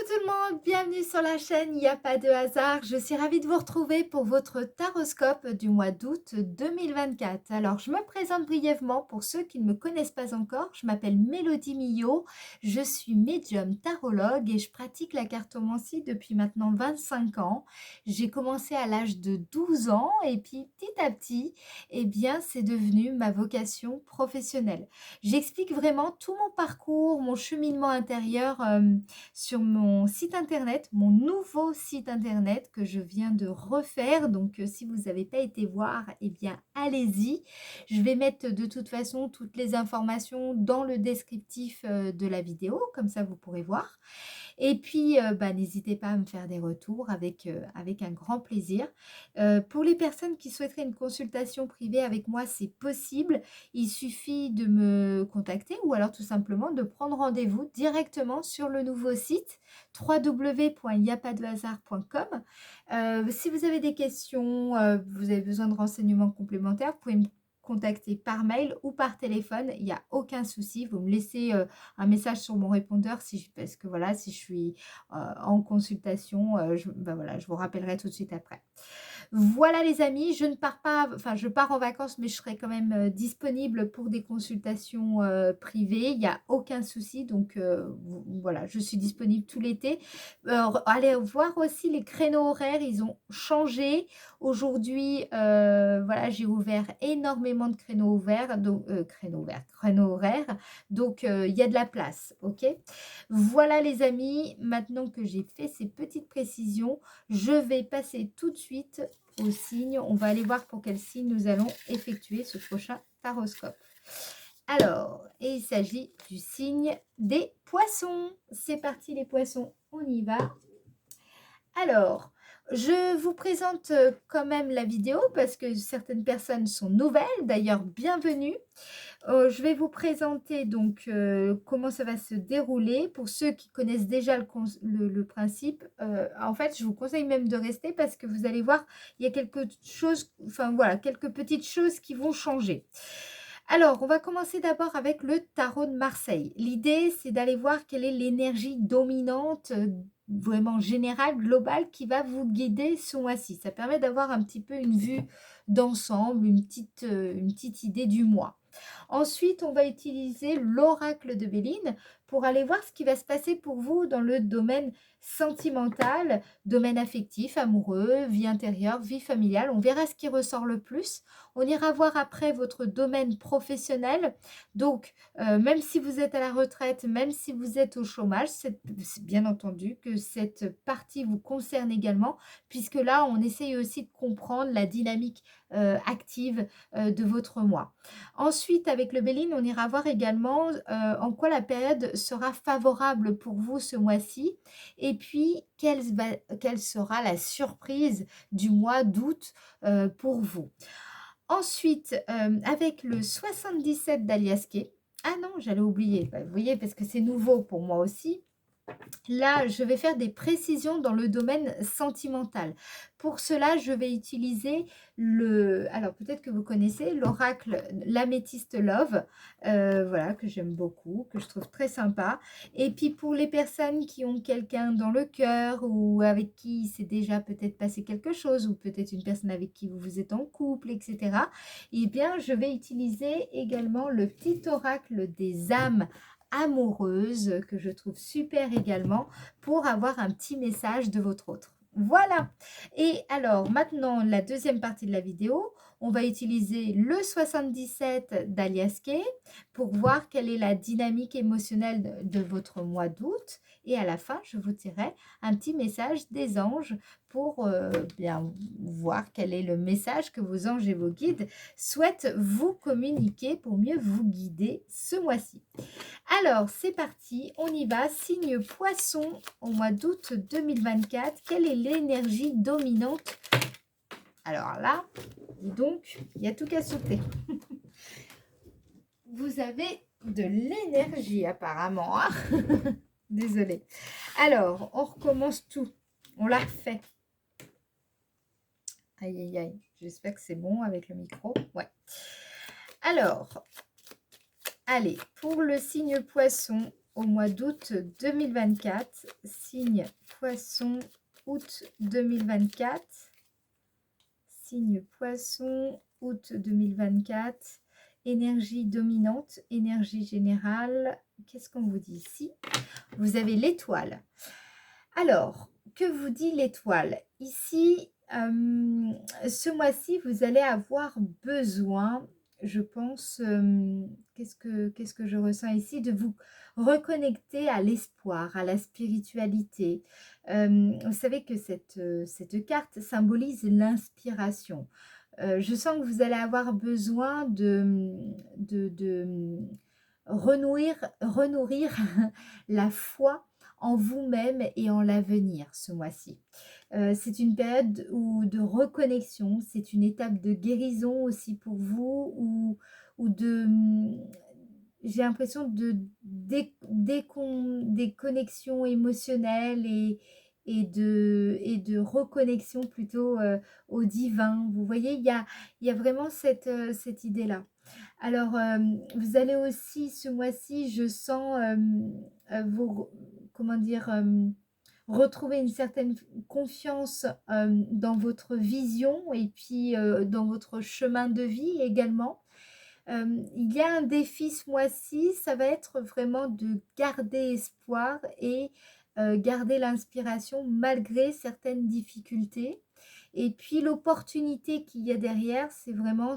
tout le monde, bienvenue sur la chaîne Il n'y a pas de hasard. Je suis ravie de vous retrouver pour votre taroscope du mois d'août 2024. Alors, je me présente brièvement pour ceux qui ne me connaissent pas encore. Je m'appelle Mélodie Millot, je suis médium tarologue et je pratique la cartomancie depuis maintenant 25 ans. J'ai commencé à l'âge de 12 ans et puis petit à petit, eh bien, c'est devenu ma vocation professionnelle. J'explique vraiment tout mon parcours, mon cheminement intérieur sur mon site internet, mon nouveau site internet que je viens de refaire. Donc, si vous n'avez pas été voir, eh bien, allez-y. Je vais mettre de toute façon toutes les informations dans le descriptif de la vidéo, comme ça vous pourrez voir. Et puis, n'hésitez pas à me faire des retours avec un grand plaisir. Pour les personnes qui souhaiteraient une consultation privée avec moi, c'est possible. Il suffit de me contacter ou alors tout simplement de prendre rendez-vous directement sur le nouveau site www.yapadehasard.com. Si vous avez des questions, vous avez besoin de renseignements complémentaires, vous pouvez me contacter par mail ou par téléphone, il n'y a aucun souci. Vous me laissez un message sur mon répondeur parce que voilà, si je suis en consultation, voilà, je vous rappellerai tout de suite après. Voilà les amis, je ne pars pas, enfin je pars en vacances, mais je serai quand même disponible pour des consultations privées. Il n'y a aucun souci, donc voilà, je suis disponible tout l'été. Allez voir aussi les créneaux horaires, ils ont changé. Aujourd'hui, voilà, j'ai ouvert énormément de créneaux ouverts, donc créneaux horaires, donc il y a de la place, ok? Voilà les amis, maintenant que j'ai fait ces petites précisions, je vais passer tout de suite au signe. On va aller voir pour quel signe nous allons effectuer ce prochain taroscope. Alors, il s'agit du signe des poissons. C'est parti les poissons, on y va. Alors, je vous présente quand même la vidéo parce que certaines personnes sont nouvelles. D'ailleurs, bienvenue. Je vais vous présenter donc comment ça va se dérouler. Pour ceux qui connaissent déjà le principe, en fait, je vous conseille même de rester parce que vous allez voir, il y a quelque chose, enfin voilà, quelques petites choses qui vont changer. Alors, on va commencer d'abord avec le tarot de Marseille. L'idée, c'est d'aller voir quelle est l'énergie dominante, vraiment générale, globale, qui va vous guider ce mois-ci. Ça permet d'avoir un petit peu une vue d'ensemble, une petite idée du mois. Ensuite, on va utiliser l'oracle de Béline pour aller voir ce qui va se passer pour vous dans le domaine sentimental, domaine affectif, amoureux, vie intérieure, vie familiale. On verra ce qui ressort le plus. On ira voir après votre domaine professionnel. Donc, même si vous êtes à la retraite, même si vous êtes au chômage, c'est bien entendu que cette partie vous concerne également, puisque là, on essaye aussi de comprendre la dynamique active de votre mois. Ensuite, avec le Béline, on ira voir également en quoi la période sera favorable pour vous ce mois-ci et puis quelle sera la surprise du mois d'août pour vous. Ensuite, avec le 77 d'Aliasqué, ah non, j'allais oublier, vous voyez, parce que c'est nouveau pour moi aussi. Là, je vais faire des précisions dans le domaine sentimental. Pour cela, je vais utiliser alors peut-être que vous connaissez l'oracle l'améthyste love, voilà, que j'aime beaucoup, que je trouve très sympa. Et puis pour les personnes qui ont quelqu'un dans le cœur ou avec qui il s'est déjà peut-être passé quelque chose, ou peut-être une personne avec qui vous êtes en couple, etc. Eh bien, je vais utiliser également le petit oracle des âmes amoureuse que je trouve super également pour avoir un petit message de votre autre. Voilà. Et alors maintenant la deuxième partie de la vidéo, on va utiliser le 77 d'Aliasqué pour voir quelle est la dynamique émotionnelle de votre mois d'août. Et à la fin, je vous tirerai un petit message des anges pour bien voir quel est le message que vos anges et vos guides souhaitent vous communiquer pour mieux vous guider ce mois-ci. Alors, c'est parti, on y va. Signe poisson au mois d'août 2024. Quelle est l'énergie dominante? Alors là, dis donc, il y a tout qu'à sauter. Vous avez de l'énergie apparemment. Hein. Désolée. Alors, on recommence tout. On la refait. Aïe, aïe, aïe. J'espère que c'est bon avec le micro. Ouais. Alors, allez, pour le signe poisson, au mois d'août 2024. Signe Poisson, août 2024. Signe Poisson, août 2024. Énergie dominante, énergie générale. Qu'est-ce qu'on vous dit ici? Vous avez l'étoile. Alors, que vous dit l'étoile? Ici, ce mois-ci, vous allez avoir besoin, je pense, qu'est-ce que je ressens ici? De vous reconnecter à l'espoir, à la spiritualité. Vous savez que cette carte symbolise l'inspiration. Je sens que vous allez avoir besoin de renourrir la foi en vous-même et en l'avenir ce mois-ci. C'est une période de reconnexion, c'est une étape de guérison aussi pour vous, ou de, j'ai l'impression de des connexions émotionnelles et de reconnexion plutôt au divin. Vous voyez, il y a vraiment cette idée-là. Alors, vous allez aussi, ce mois-ci, je sens vous, comment dire, retrouver une certaine confiance dans votre vision et puis dans votre chemin de vie également. Il y a un défi ce mois-ci, ça va être vraiment de garder espoir et garder l'inspiration malgré certaines difficultés. Et puis l'opportunité qu'il y a derrière, c'est vraiment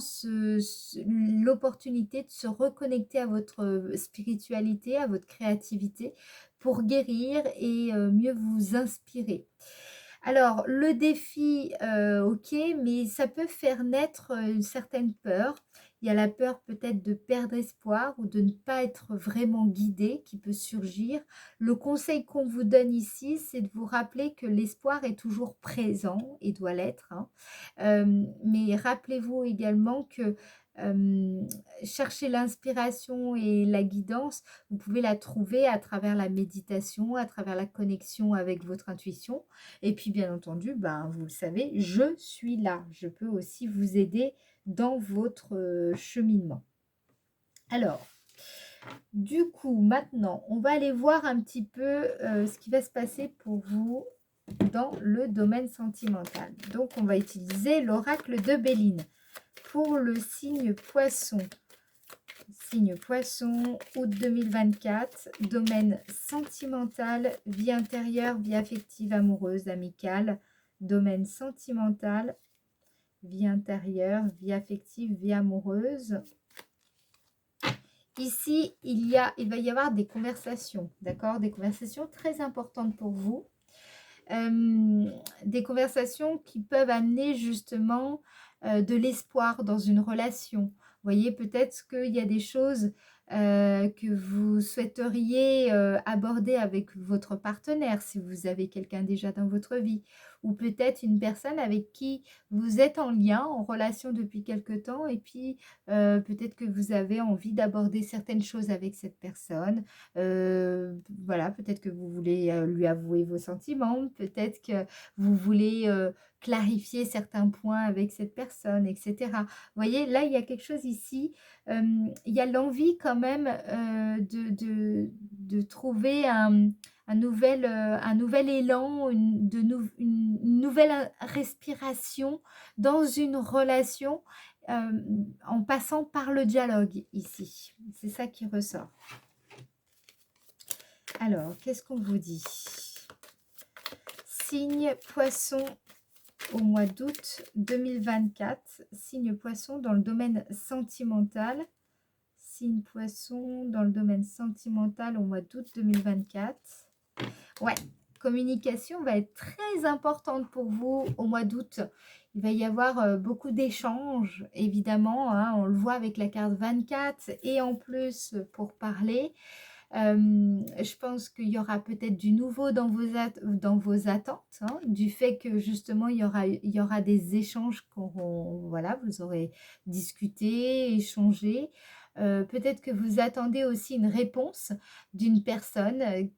l'opportunité de se reconnecter à votre spiritualité, à votre créativité pour guérir et mieux vous inspirer. Alors, le défi, ok, mais ça peut faire naître une certaine peur. Il y a la peur peut-être de perdre espoir ou de ne pas être vraiment guidé qui peut surgir. Le conseil qu'on vous donne ici, c'est de vous rappeler que l'espoir est toujours présent et doit l'être, hein. Mais rappelez-vous également que chercher l'inspiration et la guidance, vous pouvez la trouver à travers la méditation, à travers la connexion avec votre intuition. Et puis, bien entendu, ben, vous le savez, je suis là. Je peux aussi vous aider dans votre cheminement. Alors, du coup, maintenant, on va aller voir un petit peu ce qui va se passer pour vous dans le domaine sentimental. Donc, on va utiliser l'oracle de Béline pour le signe Poisson. Signe Poisson, août 2024, domaine sentimental, vie intérieure, vie affective, amoureuse, amicale, domaine sentimental, vie intérieure, vie affective, vie amoureuse. Ici, il va y avoir des conversations, d'accord? Des conversations très importantes pour vous. Des conversations qui peuvent amener justement de l'espoir dans une relation. Vous voyez, peut-être qu'il y a des choses que vous souhaiteriez aborder avec votre partenaire si vous avez quelqu'un déjà dans votre vie, ou peut-être une personne avec qui vous êtes en lien, en relation depuis quelque temps, et puis peut-être que vous avez envie d'aborder certaines choses avec cette personne. Voilà, peut-être que vous voulez lui avouer vos sentiments, peut-être que vous voulez clarifier certains points avec cette personne, etc. Vous voyez, là, il y a quelque chose ici. Il y a l'envie quand même de trouver un nouvel élan, une nouvelle respiration dans une relation en passant par le dialogue ici. C'est ça qui ressort. Alors, qu'est-ce qu'on vous dit? Signe Poisson au mois d'août 2024. Signe Poisson dans le domaine sentimental. Signe Poisson dans le domaine sentimental au mois d'août 2024. Ouais, communication va être très importante pour vous au mois d'août. Il va y avoir beaucoup d'échanges, évidemment, hein, on le voit avec la carte 24, et en plus pour parler. Je pense qu'il y aura peut-être du nouveau dans vos attentes, hein, du fait que justement il y aura des échanges voilà, vous aurez discuté, échangé. Peut-être que vous attendez aussi une réponse d'une personne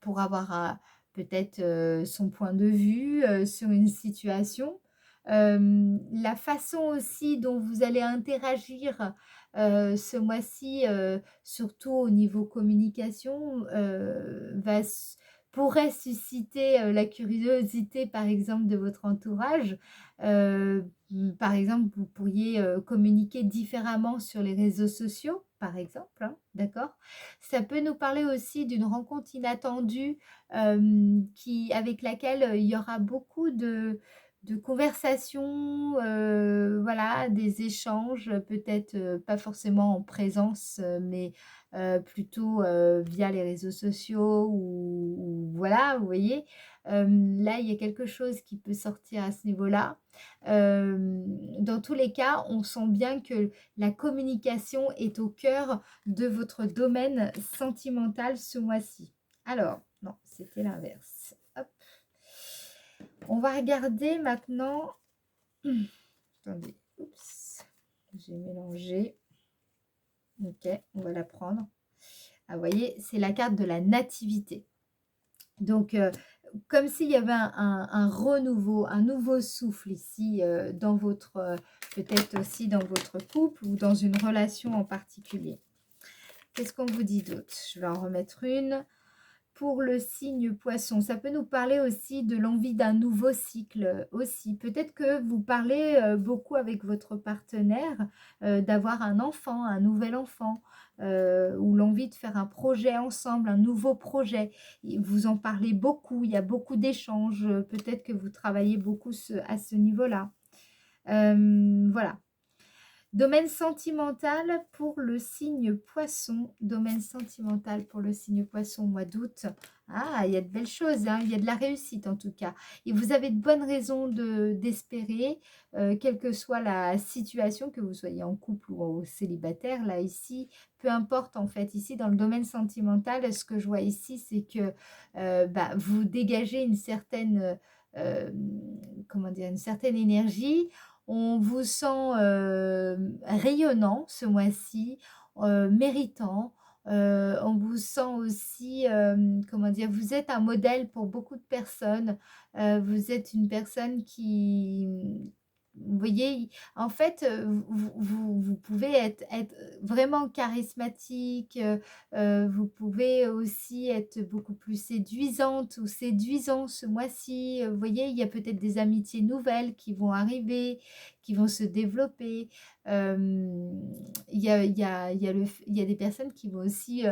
pour avoir peut-être son point de vue sur une situation. La façon aussi dont vous allez interagir Ce mois-ci, surtout au niveau communication, pourrait susciter, la curiosité, par exemple, de votre entourage. Par exemple, vous pourriez, communiquer différemment sur les réseaux sociaux, par exemple, hein, d'accord? Ça peut nous parler aussi d'une rencontre inattendue, avec laquelle, il y aura beaucoup de conversations, voilà, des échanges, peut-être, pas forcément en présence, mais plutôt, via les réseaux sociaux ou voilà, vous voyez? Là, il y a quelque chose qui peut sortir à ce niveau-là. Dans tous les cas, on sent bien que la communication est au cœur de votre domaine sentimental ce mois-ci. Alors, non, c'était l'inverse. Hop. On va regarder maintenant. Attendez, oups, j'ai mélangé. Ok, on va la prendre. Ah, vous voyez, c'est la carte de la nativité. Donc, comme s'il y avait un renouveau, un nouveau souffle ici dans votre, peut-être aussi dans votre couple ou dans une relation en particulier. Qu'est-ce qu'on vous dit d'autre? Je vais en remettre une. Pour le signe poisson, ça peut nous parler aussi de l'envie d'un nouveau cycle aussi. Peut-être que vous parlez beaucoup avec votre partenaire d'avoir un enfant, un nouvel enfant, ou l'envie de faire un projet ensemble, un nouveau projet. Vous en parlez beaucoup, il y a beaucoup d'échanges. Peut-être que vous travaillez beaucoup à ce niveau-là. Voilà. Domaine sentimental pour le signe poisson. Domaine sentimental pour le signe poisson au mois d'août. Ah, il y a de belles choses, hein. Il y a de la réussite en tout cas. Et vous avez de bonnes raisons d'espérer, quelle que soit la situation, que vous soyez en couple ou célibataire, là ici, peu importe en fait. Ici, dans le domaine sentimental, ce que je vois ici, c'est que vous dégagez une certaine, euh, comment dire, une certaine énergie. On vous sent rayonnant ce mois-ci, méritant. On vous sent aussi, comment dire, vous êtes un modèle pour beaucoup de personnes. Vous êtes une personne qui, vous voyez, en fait, vous pouvez être vraiment charismatique. Vous pouvez aussi être beaucoup plus séduisante ou séduisant ce mois-ci. Vous voyez, il y a peut-être des amitiés nouvelles qui vont arriver, qui vont se développer. Il y a des personnes qui vont aussi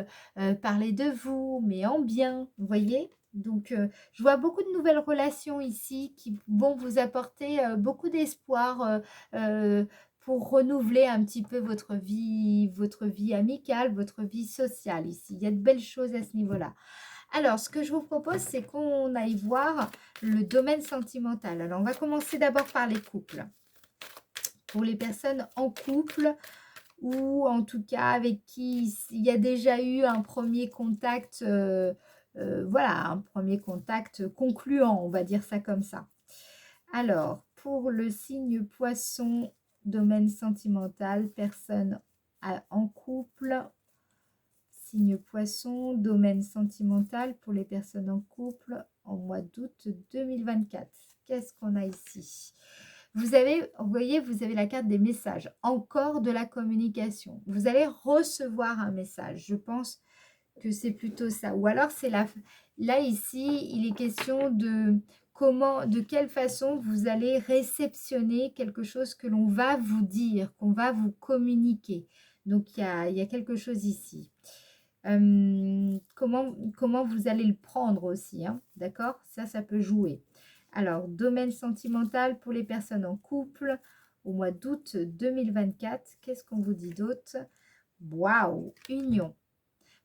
parler de vous, mais en bien, vous voyez. Donc, je vois beaucoup de nouvelles relations ici qui vont vous apporter beaucoup d'espoir pour renouveler un petit peu votre vie amicale, votre vie sociale ici. Il y a de belles choses à ce niveau-là. Alors, ce que je vous propose, c'est qu'on aille voir le domaine sentimental. Alors, on va commencer d'abord par les couples. Pour les personnes en couple ou en tout cas avec qui il y a déjà eu un premier contact, voilà, un premier contact concluant, on va dire ça comme ça. Alors, pour le signe poisson, domaine sentimental, personne en couple, signe poisson, domaine sentimental pour les personnes en couple en mois d'août 2024. Qu'est-ce qu'on a ici? Vous voyez, vous avez la carte des messages, encore de la communication. Vous allez recevoir un message. Je pense que c'est plutôt ça. Ou alors, là, ici, il est question de de quelle façon vous allez réceptionner quelque chose que l'on va vous dire, qu'on va vous communiquer. Donc, il y a quelque chose ici. Comment vous allez le prendre aussi, hein, d'accord? Ça peut jouer. Alors, domaine sentimental pour les personnes en couple au mois d'août 2024. Qu'est-ce qu'on vous dit d'autre? Waouh! Union,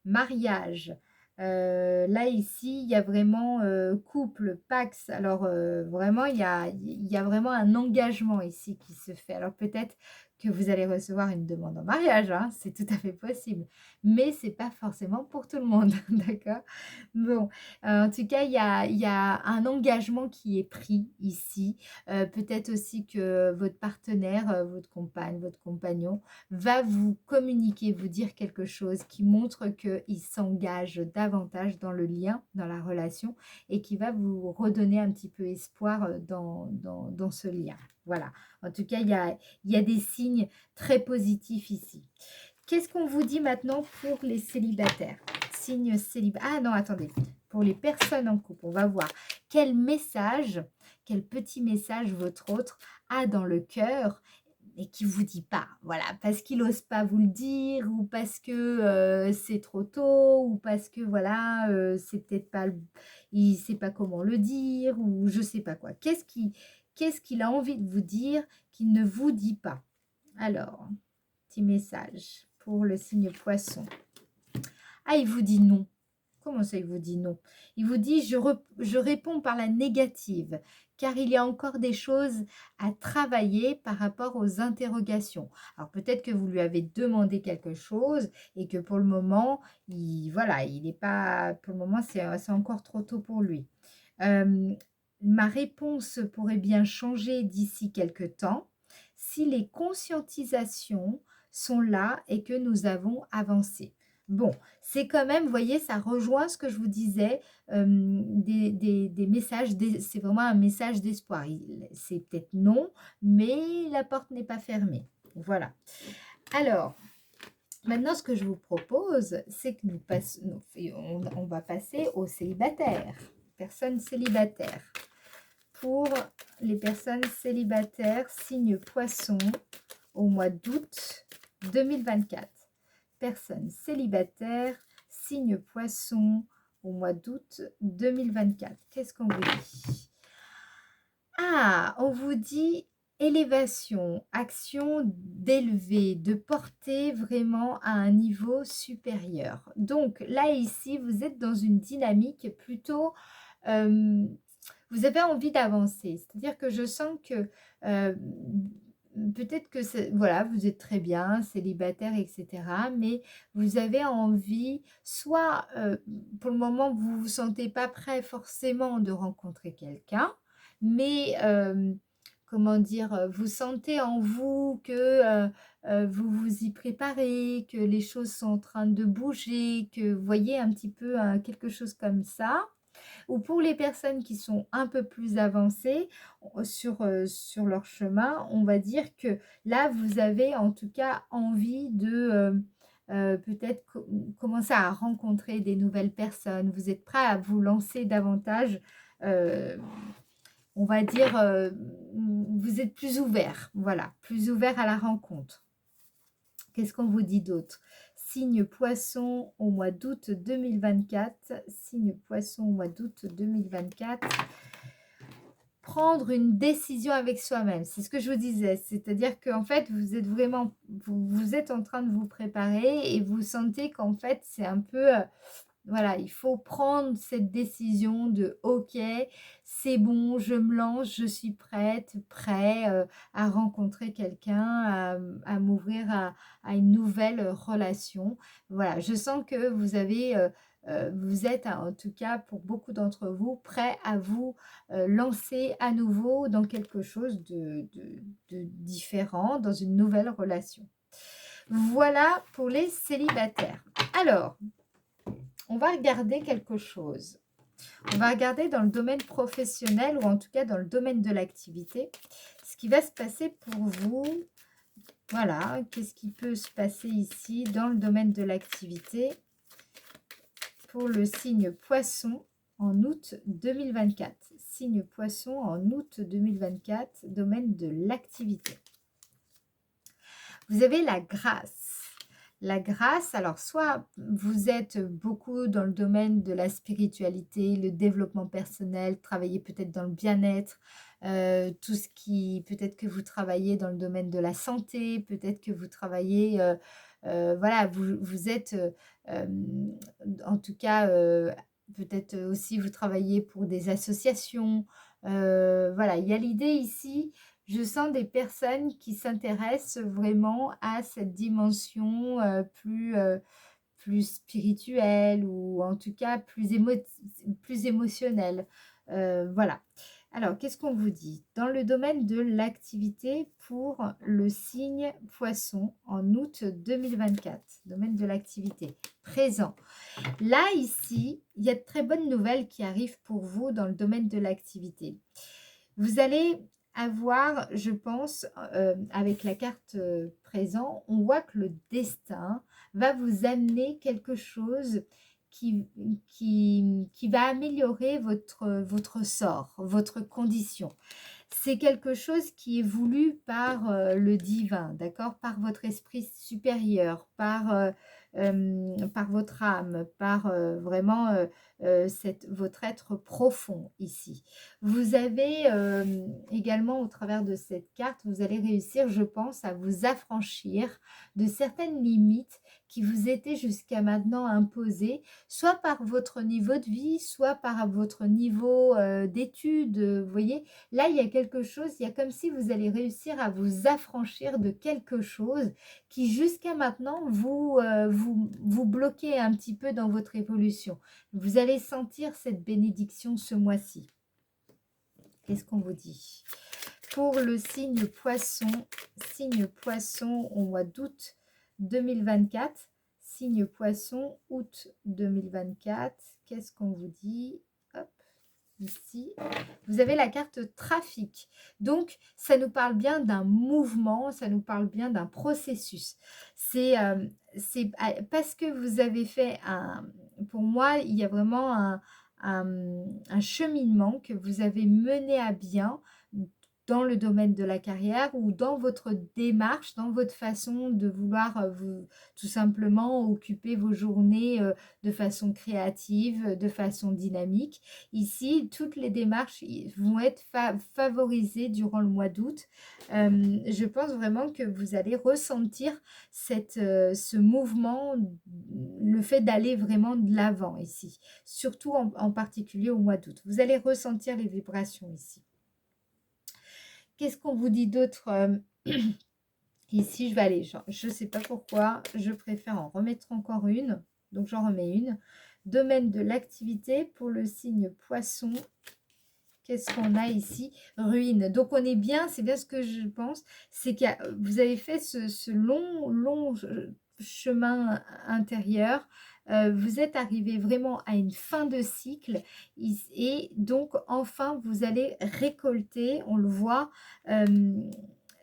mariage. Là, ici, il y a vraiment couple, Pax. Alors, vraiment, il y a vraiment un engagement ici qui se fait. Alors, peut-être que vous allez recevoir une demande en mariage, hein, c'est tout à fait possible. Mais c'est pas forcément pour tout le monde, d'accord? Bon, en tout cas, il y a un engagement qui est pris ici. Peut-être aussi que votre partenaire, votre compagne, votre compagnon va vous communiquer, vous dire quelque chose qui montre qu'il s'engage davantage dans le lien, dans la relation et qui va vous redonner un petit peu espoir dans ce lien. Voilà. En tout cas, il y a des signes signe très positif ici. Qu'est-ce qu'on vous dit maintenant pour les célibataires? Signe célibataire. Ah non, attendez. Pour les personnes en couple, on va voir quel message, quel petit message votre autre a dans le cœur et qui vous dit pas, voilà, parce qu'il n'ose pas vous le dire, ou parce que c'est trop tôt, ou parce que voilà, c'est peut-être pas, il sait pas comment le dire, ou je sais pas quoi. Qu'est-ce qu'il a envie de vous dire qu'il ne vous dit pas? Alors, petit message pour le signe poisson. Ah, il vous dit non. Comment ça, il vous dit non? Il vous dit, je réponds par la négative, car il y a encore des choses à travailler par rapport aux interrogations. Alors peut-être que vous lui avez demandé quelque chose et que pour le moment, voilà, il n'est pas, pour le moment, c'est encore trop tôt pour lui. Ma réponse pourrait bien changer d'ici quelque temps si les conscientisations sont là et que nous avons avancé. Bon, c'est quand même, vous voyez, ça rejoint ce que je vous disais, des messages, c'est vraiment un message d'espoir. C'est peut-être non, mais la porte n'est pas fermée. Voilà. Alors, maintenant, ce que je vous propose, c'est que on va passer aux célibataires, personnes célibataires. Pour les personnes célibataires, signe poisson, au mois d'août 2024. Personne célibataire, signe poisson, au mois d'août 2024. Qu'est-ce qu'on vous dit? Ah, on vous dit élévation, action d'élever, de porter vraiment à un niveau supérieur. Donc là, ici, vous êtes dans une dynamique plutôt... vous avez envie d'avancer. C'est-à-dire que je sens que... peut-être que voilà, vous êtes très bien, célibataire, etc. Mais vous avez envie, soit pour le moment, vous ne vous sentez pas prêt forcément de rencontrer quelqu'un, mais comment dire, vous sentez en vous que vous vous y préparez, que les choses sont en train de bouger, que vous voyez un petit peu quelque chose comme ça. Ou pour les personnes qui sont un peu plus avancées sur leur chemin, on va dire que là, vous avez en tout cas envie de peut-être commencer à rencontrer des nouvelles personnes. Vous êtes prêt à vous lancer davantage, on va dire, vous êtes plus ouvert, voilà, plus ouvert à la rencontre. Qu'est-ce qu'on vous dit d'autre? Signe poisson au mois d'août 2024. Signe poisson au mois d'août 2024. Prendre une décision avec soi-même. C'est ce que je vous disais. C'est-à-dire qu'en fait, vous êtes vraiment... Vous êtes en train de vous préparer et vous sentez qu'en fait, c'est un peu... voilà, il faut prendre cette décision de OK, c'est bon, je me lance, je suis prête, prêt à rencontrer quelqu'un, à m'ouvrir à une nouvelle relation. Voilà, je sens que vous êtes en tout cas pour beaucoup d'entre vous prêts à vous lancer à nouveau dans quelque chose de différent, dans une nouvelle relation. Voilà pour les célibataires. Alors, on va regarder quelque chose. On va regarder dans le domaine professionnel ou en tout cas dans le domaine de l'activité, ce qui va se passer pour vous. Voilà, qu'est-ce qui peut se passer ici dans le domaine de l'activité pour le signe poisson en août 2024. Signe poisson en août 2024, domaine de l'activité. Vous avez la grâce. La grâce, alors soit vous êtes beaucoup dans le domaine de la spiritualité, le développement personnel, travaillez peut-être dans le bien-être, tout ce qui, peut-être que vous travaillez dans le domaine de la santé, peut-être que vous travaillez, voilà, vous êtes, en tout cas, peut-être aussi vous travaillez pour des associations, voilà, il y a l'idée ici. Je sens des personnes qui s'intéressent vraiment à cette dimension plus spirituelle ou en tout cas plus émotionnelle. Voilà. Alors, qu'est-ce qu'on vous dit? Dans le domaine de l'activité pour le signe poisson en août 2024, domaine de l'activité, présent. Là, ici, il y a de très bonnes nouvelles qui arrivent pour vous dans le domaine de l'activité. Vous allez avoir, je pense, avec la carte présent, on voit que le destin va vous amener quelque chose qui, qui va améliorer votre sort, votre condition. C'est quelque chose qui est voulu par le divin, d'accord? Par votre esprit supérieur, par votre âme, par vraiment votre être profond ici. Vous avez également, au travers de cette carte, vous allez réussir, je pense, à vous affranchir de certaines limites qui vous étaient jusqu'à maintenant imposées, soit par votre niveau de vie, soit par votre niveau d'études, vous voyez? Là, il y a quelque chose, il y a comme si vous allez réussir à vous affranchir de quelque chose qui jusqu'à maintenant vous bloquait un petit peu dans votre évolution. Vous allez sentir cette bénédiction ce mois-ci. Qu'est-ce qu'on vous dit? Pour le signe poisson au mois d'août 2024, signe poisson, août 2024, qu'est-ce qu'on vous dit? Hop, ici, vous avez la carte trafic. Donc, ça nous parle bien d'un mouvement, ça nous parle bien d'un processus. C'est parce que vous avez fait pour moi, il y a vraiment un cheminement que vous avez mené à bien dans le domaine de la carrière ou dans votre démarche, dans votre façon de vouloir vous, tout simplement occuper vos journées de façon créative, de façon dynamique. Ici, toutes les démarches vont être favorisées durant le mois d'août. Je pense vraiment que vous allez ressentir ce mouvement, le fait d'aller vraiment de l'avant ici, surtout en particulier au mois d'août. Vous allez ressentir les vibrations ici. Qu'est-ce qu'on vous dit d'autre ici? Je vais aller, je ne sais pas pourquoi, je préfère en remettre encore une. Donc, j'en remets une. Domaine de l'activité pour le signe poisson. Qu'est-ce qu'on a ici? Ruine. Donc, on est bien, c'est bien ce que je pense. C'est que vous avez fait ce long chemin intérieur. Vous êtes arrivé vraiment à une fin de cycle et donc enfin vous allez récolter, on le voit,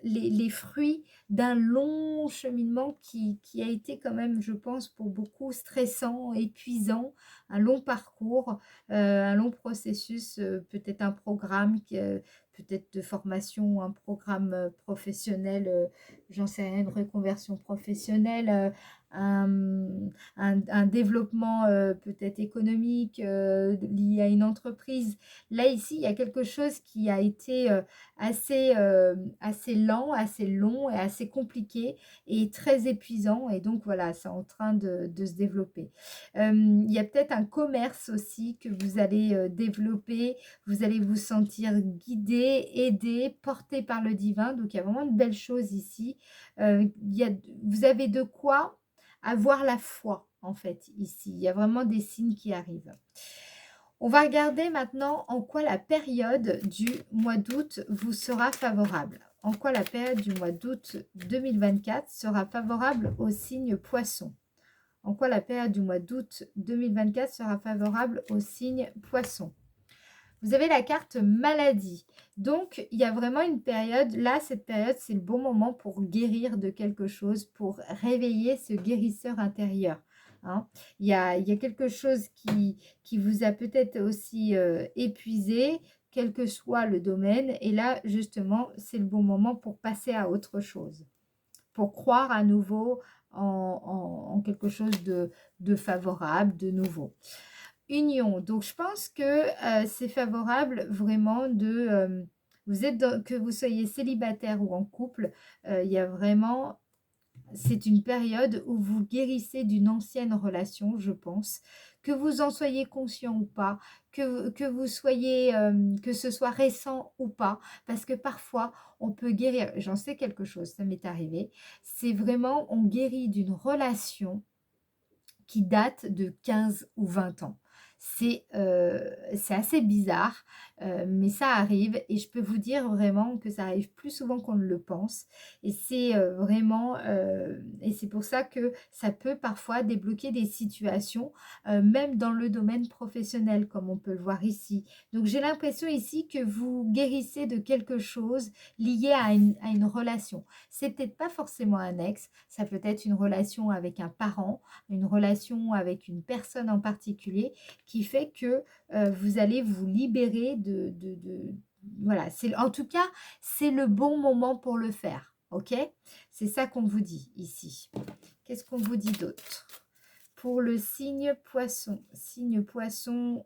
les fruits d'un long cheminement qui a été quand même, je pense, pour beaucoup stressant, épuisant, un long parcours, un long processus, peut-être un programme, peut-être de formation, un programme professionnel, j'en sais rien, une reconversion professionnelle, un développement peut-être économique lié à une entreprise. Là, ici, il y a quelque chose qui a été assez lent, assez long et assez compliqué et très épuisant. Et donc, voilà, c'est en train de se développer. Il y a peut-être un commerce aussi que vous allez développer. Vous allez vous sentir guidé, aidé, porté par le divin. Donc, il y a vraiment de belles choses ici. Vous avez de quoi avoir la foi, en fait, ici. Il y a vraiment des signes qui arrivent. On va regarder maintenant en quoi la période du mois d'août vous sera favorable. En quoi la période du mois d'août 2024 sera favorable au signe poisson. En quoi la période du mois d'août 2024 sera favorable au signe poisson. Vous avez la carte maladie. Donc, il y a vraiment une période, là, cette période, c'est le bon moment pour guérir de quelque chose, pour réveiller ce guérisseur intérieur. Hein. Il y a quelque chose qui vous a peut-être aussi épuisé, quel que soit le domaine. Et là, justement, c'est le bon moment pour passer à autre chose, pour croire à nouveau en quelque chose de favorable, de nouveau. Union. Donc, je pense que c'est favorable vraiment que vous soyez célibataire ou en couple. Il y a vraiment, c'est une période où vous guérissez d'une ancienne relation, je pense. Que vous en soyez conscient ou pas, que vous soyez, que ce soit récent ou pas, parce que parfois on peut guérir. J'en sais quelque chose, ça m'est arrivé. C'est vraiment, on guérit d'une relation qui date de 15 ou 20 ans. C'est assez bizarre, mais ça arrive et je peux vous dire vraiment que ça arrive plus souvent qu'on ne le pense et c'est vraiment et c'est pour ça que ça peut parfois débloquer des situations, même dans le domaine professionnel comme on peut le voir ici. Donc j'ai l'impression ici que vous guérissez de quelque chose lié à une relation. C'est peut-être pas forcément un ex, ça peut être une relation avec un parent, une relation avec une personne en particulier qui fait que vous allez vous libérer voilà, en tout cas, c'est le bon moment pour le faire, ok? C'est ça qu'on vous dit ici. Qu'est-ce qu'on vous dit d'autre? Pour le signe poisson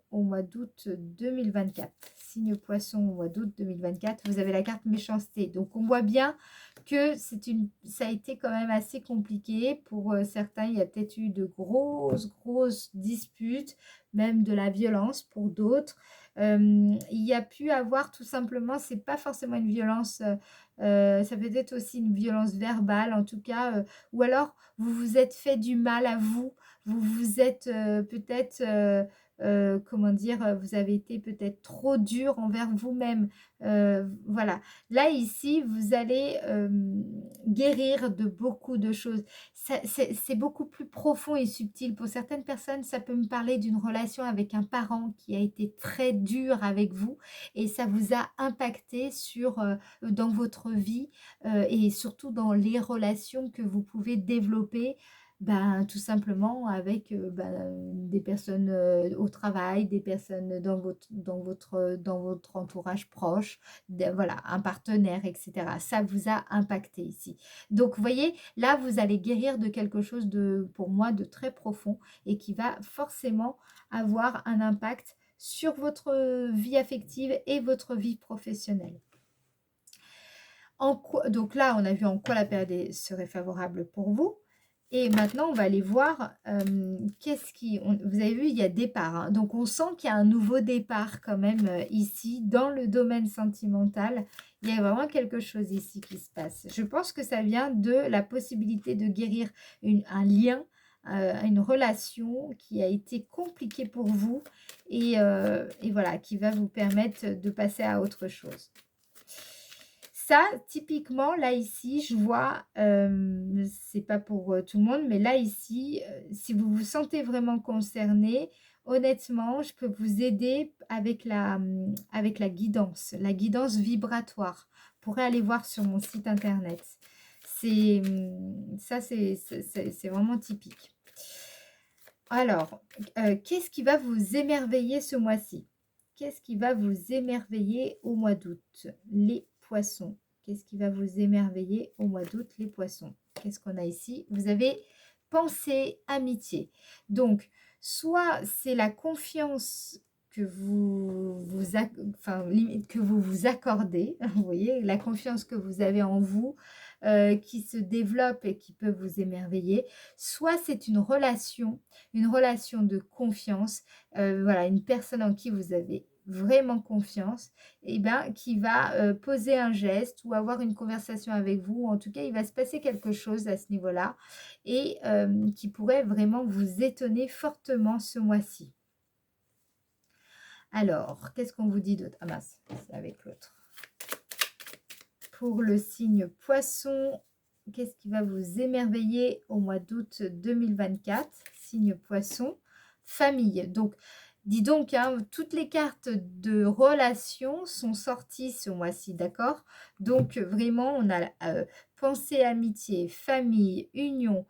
au mois d'août 2024. Signe poisson au mois d'août 2024, vous avez la carte méchanceté. Donc on voit bien que ça a été quand même assez compliqué. Pour certains, il y a peut-être eu de grosses disputes, même de la violence pour d'autres. Il y a pu avoir tout simplement, c'est pas forcément une violence, ça peut être aussi une violence verbale en tout cas, ou alors vous vous êtes fait du mal à vous, vous vous êtes peut-être, comment dire, vous avez été peut-être trop dur envers vous-même. Voilà. Là, ici, vous allez guérir de beaucoup de choses. C'est beaucoup plus profond et subtil. Pour certaines personnes, ça peut me parler d'une relation avec un parent qui a été très dur avec vous et ça vous a impacté dans votre vie et surtout dans les relations que vous pouvez développer ben, tout simplement avec des personnes au travail, des personnes dans votre entourage proche, voilà, un partenaire, etc. Ça vous a impacté ici. Donc, vous voyez, là, vous allez guérir de quelque chose pour moi, de très profond et qui va forcément avoir un impact sur votre vie affective et votre vie professionnelle. Donc là, on a vu en quoi la période serait favorable pour vous. Et maintenant, on va aller voir vous avez vu, il y a départ. Hein. Donc, on sent qu'il y a un nouveau départ quand même ici, dans le domaine sentimental. Il y a vraiment quelque chose ici qui se passe. Je pense que ça vient de la possibilité de guérir un lien, une relation qui a été compliquée pour vous et voilà, qui va vous permettre de passer à autre chose. Ça, typiquement, là, ici, je vois, c'est pas pour tout le monde, mais là, ici, si vous vous sentez vraiment concerné, honnêtement, je peux vous aider avec avec la guidance vibratoire. Vous pourrez aller voir sur mon site internet. Ça, c'est vraiment typique. Alors, qu'est-ce qui va vous émerveiller ce mois-ci? Qu'est-ce qui va vous émerveiller au mois d'août? Les poissons. Qu'est-ce qui va vous émerveiller au mois d'août? Les poissons. Qu'est-ce qu'on a ici? Vous avez pensée, amitié. Donc, soit c'est la confiance que que vous vous accordez, vous voyez, la confiance que vous avez en vous, qui se développe et qui peut vous émerveiller, soit c'est une relation de confiance, voilà, une personne en qui vous avez vraiment confiance, et ben, qui va poser un geste ou avoir une conversation avec vous, en tout cas, il va se passer quelque chose à ce niveau-là et qui pourrait vraiment vous étonner fortement ce mois-ci. Alors, qu'est-ce qu'on vous dit d'autre? Ah mince, c'est avec l'autre. Pour le signe poisson, qu'est-ce qui va vous émerveiller au mois d'août 2024? Signe poisson, famille. Donc, dis donc, hein, toutes les cartes de relation sont sorties ce mois-ci, d'accord? Donc, vraiment, on a pensée, amitié, famille, union,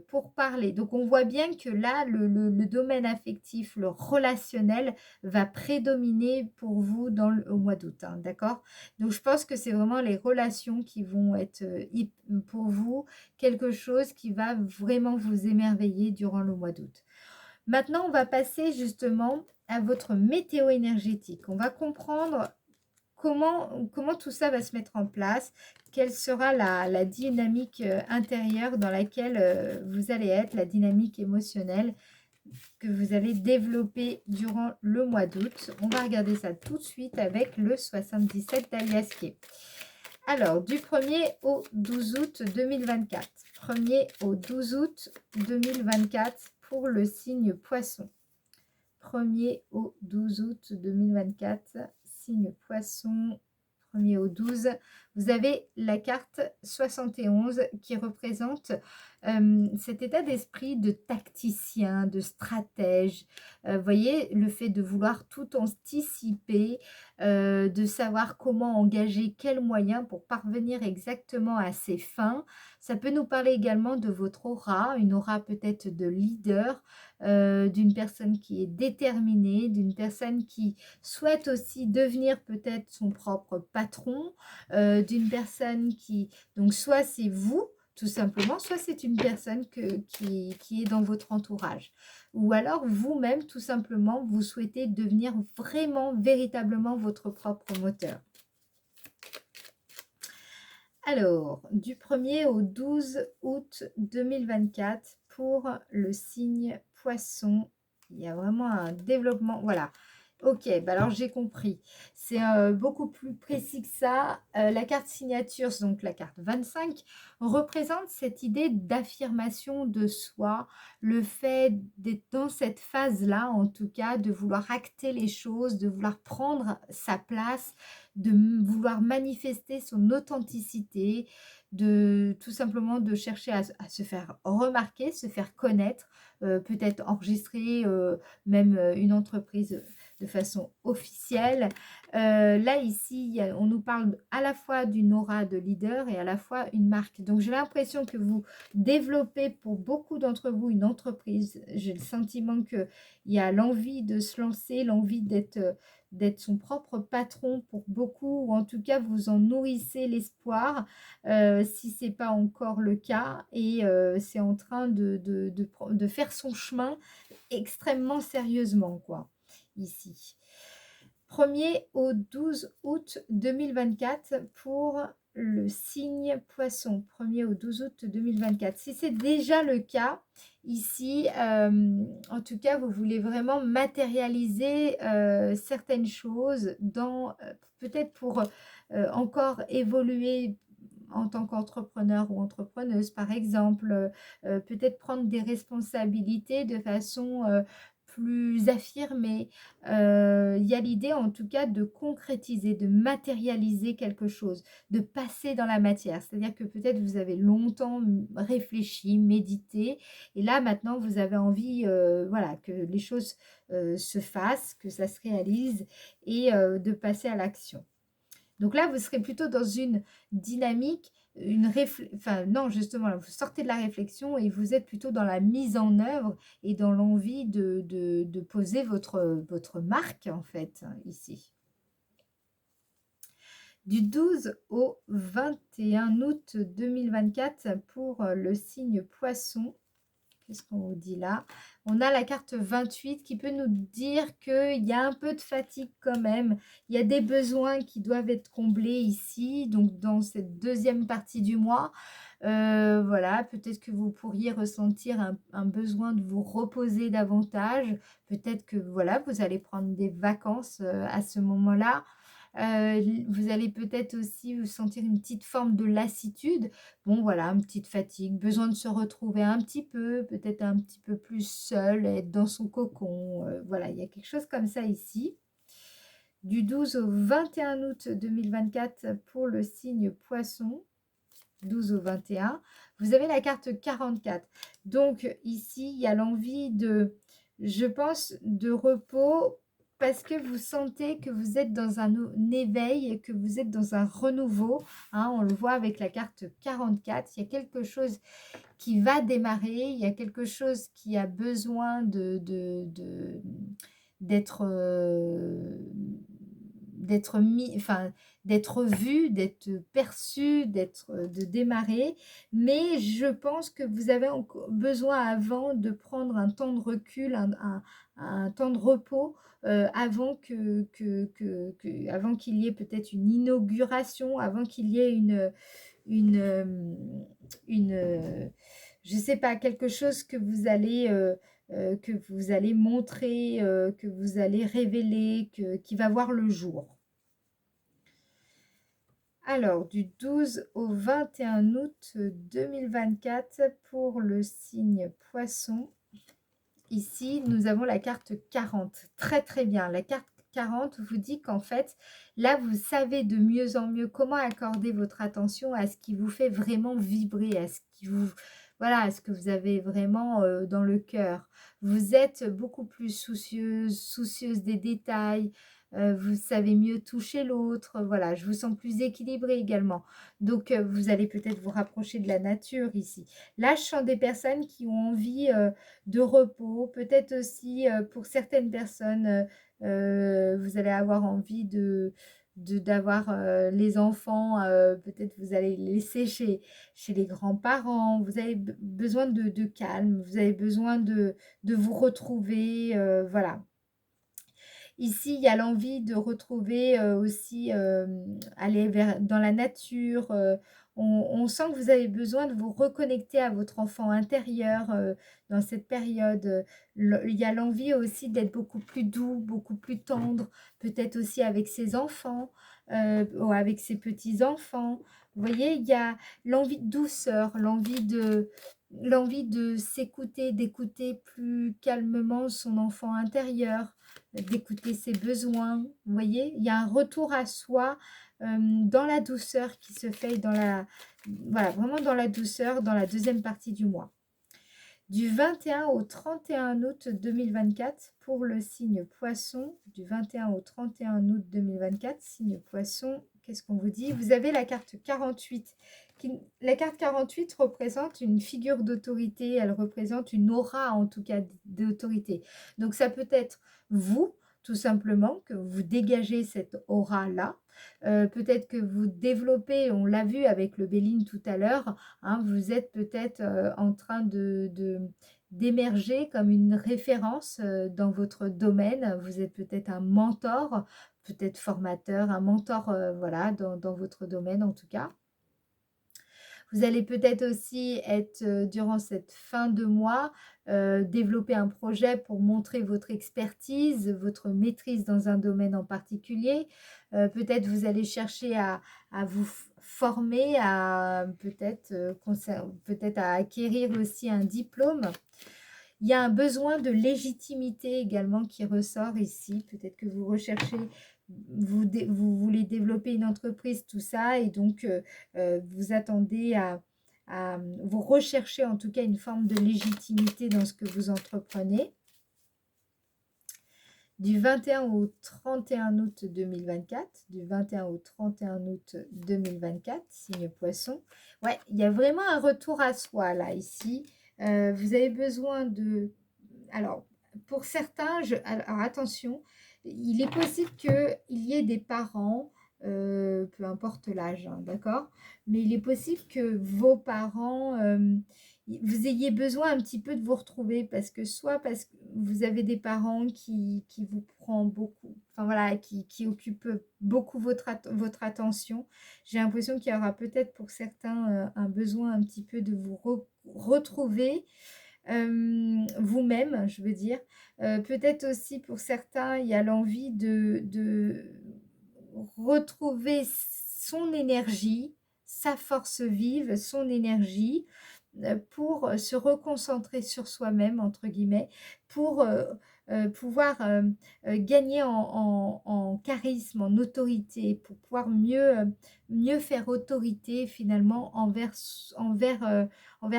pour parler. Donc, on voit bien que là, le domaine affectif, le relationnel va prédominer pour vous au mois d'août, hein, d'accord? Donc, je pense que c'est vraiment les relations qui vont être pour vous quelque chose qui va vraiment vous émerveiller durant le mois d'août. Maintenant, on va passer justement à votre météo énergétique. On va comprendre comment tout ça va se mettre en place, quelle sera la dynamique intérieure dans laquelle vous allez être, la dynamique émotionnelle que vous allez développer durant le mois d'août. On va regarder ça tout de suite avec le 77 d'Aliaskier. Alors, du 1er au 12 août 2024. 1er au 12 août 2024 pour le signe poisson. 1er au 12 août 2024, signe Poisson, 1er au 12. Vous avez la carte 71 qui représente cet état d'esprit de tacticien, de stratège. Voyez, le fait de vouloir tout anticiper, de savoir comment engager quels moyens pour parvenir exactement à ses fins. Ça peut nous parler également de votre aura, une aura peut-être de leader, d'une personne qui est déterminée, d'une personne qui souhaite aussi devenir peut-être son propre patron, d'une personne qui, donc soit c'est vous, tout simplement, soit c'est une personne qui est dans votre entourage. Ou alors vous-même, tout simplement, vous souhaitez devenir vraiment, véritablement votre propre moteur. Alors, du 1er au 12 août 2024, pour le signe Poisson, il y a vraiment un développement, voilà. Ok, bah alors j'ai compris. C'est beaucoup plus précis que ça. La carte signature, donc la carte 25, représente cette idée d'affirmation de soi, le fait d'être dans cette phase-là, en tout cas, de vouloir acter les choses, de vouloir prendre sa place, de vouloir manifester son authenticité, de tout simplement de chercher à se faire remarquer, se faire connaître, peut-être enregistrer même une entreprise de façon officielle. Là, ici, on nous parle à la fois d'une aura de leader et à la fois une marque. Donc, j'ai l'impression que vous développez pour beaucoup d'entre vous une entreprise. J'ai le sentiment qu'il y a l'envie de se lancer, l'envie d'être son propre patron pour beaucoup, ou en tout cas, vous en nourrissez l'espoir, si ce n'est pas encore le cas, et c'est en train de faire son chemin extrêmement sérieusement, quoi, ici. 1er au 12 août 2024 pour le signe Poisson. 1er au 12 août 2024. Si c'est déjà le cas, ici, en tout cas, vous voulez vraiment matérialiser certaines choses dans peut-être pour encore évoluer en tant qu'entrepreneur ou entrepreneuse, par exemple, peut-être prendre des responsabilités de façon plus affirmée. Il y a l'idée en tout cas de concrétiser, de matérialiser quelque chose, de passer dans la matière. C'est-à-dire que peut-être vous avez longtemps réfléchi, médité, et là maintenant vous avez envie voilà, que les choses se fassent, que ça se réalise, et de passer à l'action. Donc là, vous serez plutôt dans une dynamique, enfin non, justement, là, vous sortez de la réflexion et vous êtes plutôt dans la mise en œuvre et dans l'envie de poser votre marque, en fait, ici. Du 12 au 21 août 2024 pour le signe Poisson. Qu'est-ce qu'on vous dit là? On a la carte 28 qui peut nous dire qu'il y a un peu de fatigue quand même. Il y a des besoins qui doivent être comblés ici, donc dans cette deuxième partie du mois. Voilà, peut-être que vous pourriez ressentir un besoin de vous reposer davantage. Peut-être que voilà, vous allez prendre des vacances à ce moment-là. Vous allez peut-être aussi vous sentir une petite forme de lassitude. Bon, voilà, une petite fatigue, besoin de se retrouver un petit peu, peut-être un petit peu plus seul, être dans son cocon. Voilà, il y a quelque chose comme ça ici. Du 12 au 21 août 2024 pour le signe Poisson. 12 au 21. Vous avez la carte 44. Donc ici, il y a l'envie de, je pense, de repos, parce que vous sentez que vous êtes dans un éveil et que vous êtes dans un renouveau. Hein, on le voit avec la carte 44. Il y a quelque chose qui va démarrer. Il y a quelque chose qui a besoin d'être d'être vu, d'être perçu, de démarrer. Mais je pense que vous avez besoin avant de prendre un temps de recul, un temps de repos, avant avant qu'il y ait peut-être une inauguration, avant qu'il y ait je sais pas, quelque chose que vous allez montrer, que vous allez révéler, qui va voir le jour. Alors, du 12 au 21 août 2024 pour le signe Poisson. ici, nous avons la carte 40. Très, très bien. La carte 40 vous dit qu'en fait, là, vous savez de mieux en mieux comment accorder votre attention à ce qui vous fait vraiment vibrer, à ce qui vous... Voilà, à ce que vous avez vraiment dans le cœur. Vous êtes beaucoup plus soucieuse des détails. Vous savez mieux toucher l'autre. Voilà, je vous sens plus équilibrée également. Donc, vous allez peut-être vous rapprocher de la nature ici. Là, je sens des personnes qui ont envie de repos. Peut-être aussi, pour certaines personnes, vous allez avoir envie d'avoir les enfants. Peut-être vous allez les laisser chez les grands-parents. Vous avez besoin de calme. Vous avez besoin de vous retrouver. Voilà. Ici, il y a l'envie de retrouver aussi, aller dans la nature. On sent que vous avez besoin de vous reconnecter à votre enfant intérieur dans cette période. Il y a l'envie aussi d'être beaucoup plus doux, beaucoup plus tendre, peut-être aussi avec ses enfants ou avec ses petits-enfants. Vous voyez, il y a l'envie de douceur, l'envie de s'écouter, d'écouter plus calmement son enfant intérieur, d'écouter ses besoins. Vous voyez, il y a un retour à soi dans la douceur qui se fait dans la, voilà, vraiment dans la douceur dans la deuxième partie du mois. Du 21 au 31 août 2024 pour le signe Poisson. Du 21 au 31 août 2024, signe Poisson. Qu'est-ce qu'on vous dit? Vous avez la carte 48. La carte 48 représente une figure d'autorité. Elle représente une aura, en tout cas, d'autorité. Donc, ça peut être vous, tout simplement, que vous dégagez cette aura-là. Peut-être que vous développez, on l'a vu avec le Béline tout à l'heure, hein, vous êtes peut-être en train d'émerger comme une référence dans votre domaine. Vous êtes peut-être un mentor, peut-être formateur, un mentor, voilà, dans votre domaine en tout cas. Vous allez peut-être aussi être, durant cette fin de mois, développer un projet pour montrer votre expertise, votre maîtrise dans un domaine en particulier. Peut-être vous allez chercher à vous former, à peut-être peut-être à acquérir aussi un diplôme. Il y a un besoin de légitimité également qui ressort ici. Peut-être que vous recherchez, vous voulez développer une entreprise, tout ça, et donc vous attendez vous recherchez en tout cas une forme de légitimité dans ce que vous entreprenez. Du 21 au 31 août 2024, du 21 au 31 août 2024, signe Poisson. Ouais, il y a vraiment un retour à soi là, ici. Vous avez besoin de... Alors, pour certains, alors attention, il est possible qu'il y ait des parents, peu importe l'âge, hein, d'accord? Mais il est possible que vos parents, vous ayez besoin un petit peu de vous retrouver parce que soit parce que vous avez des parents qui vous prennent beaucoup, enfin voilà, qui occupent beaucoup votre attention. J'ai l'impression qu'il y aura peut-être pour certains un besoin un petit peu de vous retrouver vous-même, je veux dire. Peut-être aussi pour certains, il y a l'envie de retrouver son énergie, sa force vive, son énergie, pour se reconcentrer sur soi-même, entre guillemets, pour pouvoir gagner en charisme, en autorité, pour pouvoir mieux faire autorité finalement envers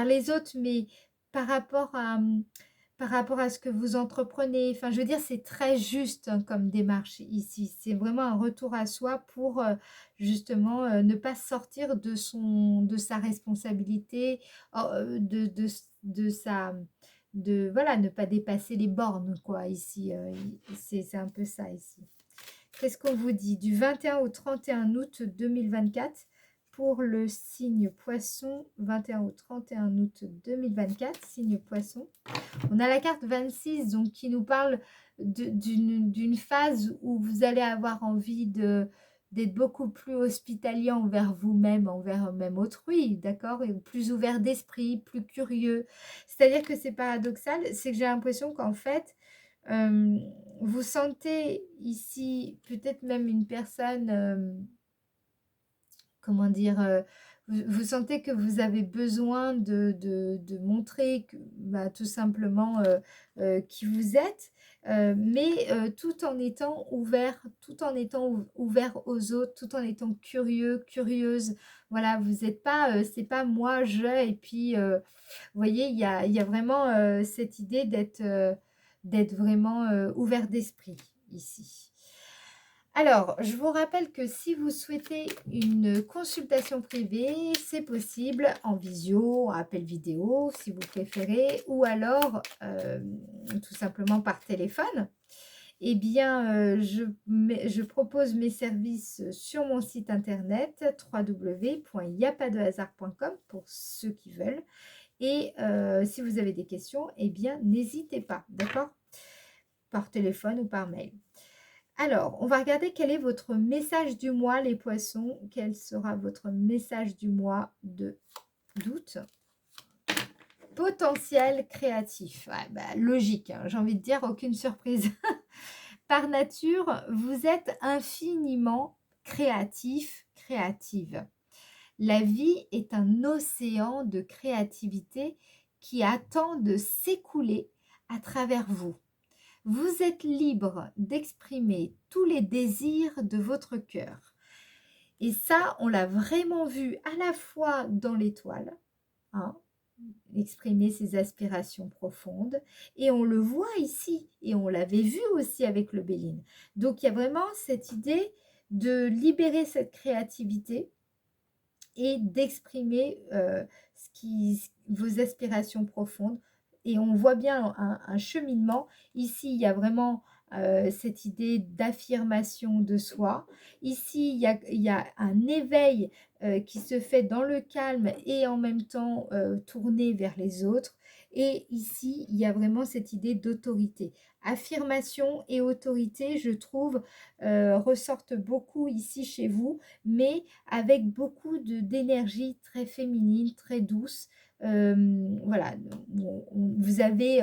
les autres, mais par rapport par rapport à ce que vous entreprenez. Enfin, je veux dire, c'est très juste hein, comme démarche ici. C'est vraiment un retour à soi pour justement ne pas sortir de sa responsabilité, de sa... voilà, ne pas dépasser les bornes, quoi, ici. C'est un peu ça, ici. Qu'est-ce qu'on vous dit? Du 21 au 31 août 2024 pour le signe Poisson, 21 au 31 août 2024, signe Poisson. On a la carte 26 donc, qui nous parle d'une phase où vous allez avoir envie d'être beaucoup plus hospitalier envers vous-même, envers même autrui, d'accord? Et plus ouvert d'esprit, plus curieux. C'est-à-dire que c'est paradoxal, c'est que j'ai l'impression qu'en fait, vous sentez ici peut-être même une personne, comment dire, vous sentez que vous avez besoin de montrer que, bah, tout simplement, qui vous êtes, mais tout en étant ouvert, tout en étant ouvert aux autres, tout en étant curieux, curieuse. Voilà, vous êtes pas, c'est pas moi, je et puis, vous voyez, il y a vraiment, cette idée d'être vraiment, ouvert d'esprit ici. Alors, je vous rappelle que si vous souhaitez une consultation privée, c'est possible en visio, en appel vidéo si vous préférez, ou alors tout simplement par téléphone. Eh bien, je propose mes services sur mon site internet www.yapadehasard.com pour ceux qui veulent. Et si vous avez des questions, eh bien, n'hésitez pas, d'accord? Par téléphone ou par mail. Alors, on va regarder quel est votre message du mois, les poissons. Quel sera votre message du mois d'août? Potentiel créatif. Ouais, bah, logique, hein, j'ai envie de dire, aucune surprise. Par nature, vous êtes infiniment créatif, créative. La vie est un océan de créativité qui attend de s'écouler à travers vous. Vous êtes libre d'exprimer tous les désirs de votre cœur. Et ça, on l'a vraiment vu à la fois dans l'étoile, hein, exprimer ses aspirations profondes, et on le voit ici, et on l'avait vu aussi avec le Béline. Donc, il y a vraiment cette idée de libérer cette créativité et d'exprimer vos aspirations profondes. Et on voit bien un cheminement. Ici, il y a vraiment cette idée d'affirmation de soi. Ici, il y a un éveil qui se fait dans le calme et en même temps tourné vers les autres. Et ici, il y a vraiment cette idée d'autorité. Affirmation et autorité, je trouve, ressortent beaucoup ici chez vous, mais avec beaucoup d'énergie très féminine, très douce. Voilà, vous avez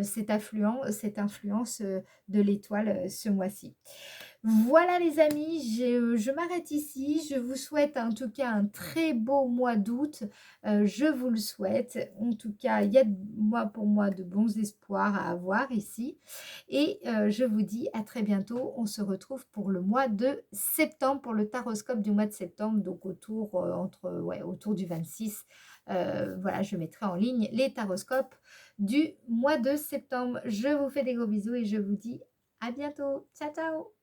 cette influence de l'étoile ce mois-ci. Voilà les amis, je m'arrête ici. Je vous souhaite en tout cas un très beau mois d'août. Je vous le souhaite. En tout cas, il y a pour moi de bons espoirs à avoir ici. Et je vous dis à très bientôt. On se retrouve pour le mois de septembre, pour le taroscope du mois de septembre, donc autour du 26. Voilà, je mettrai en ligne les taroscopes du mois de septembre. Je vous fais des gros bisous et je vous dis à bientôt. Ciao, ciao!